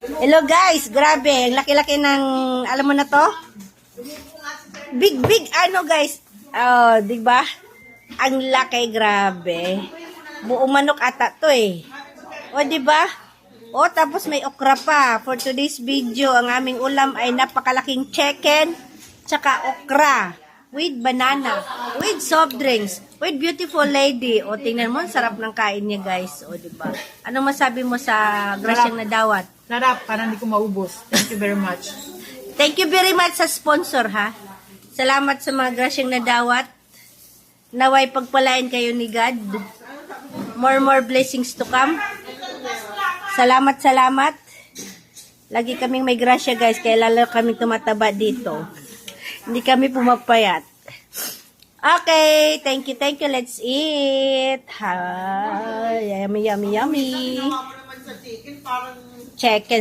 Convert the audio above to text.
Hello guys, grabe, ang laki-laki ng, alam mo na to? Big ano guys. Oh, di ba? Ang laki, grabe. Buong manok ata to eh. O, di ba? O, tapos may okra pa. For today's video, ang aming ulam ay napakalaking chicken, tsaka okra, with banana, with soft drinks, with beautiful lady. O, tingnan mo, sarap ng kain niya, guys. O, di ba? Anong masabi mo sa grasyang na dawat? Sarap, parang hindi ko maubos. Thank you very much. Thank you very much sa sponsor, ha? Salamat sa mga grasyang na dawat. Naway pagpalain kayo ni God. More blessings to come. Salamat. Lagi kaming may grasya, guys. Kaya lalo kaming tumataba dito. Hindi kami pumapayat. Okay. Thank you. Let's eat. Yummy. Chicken.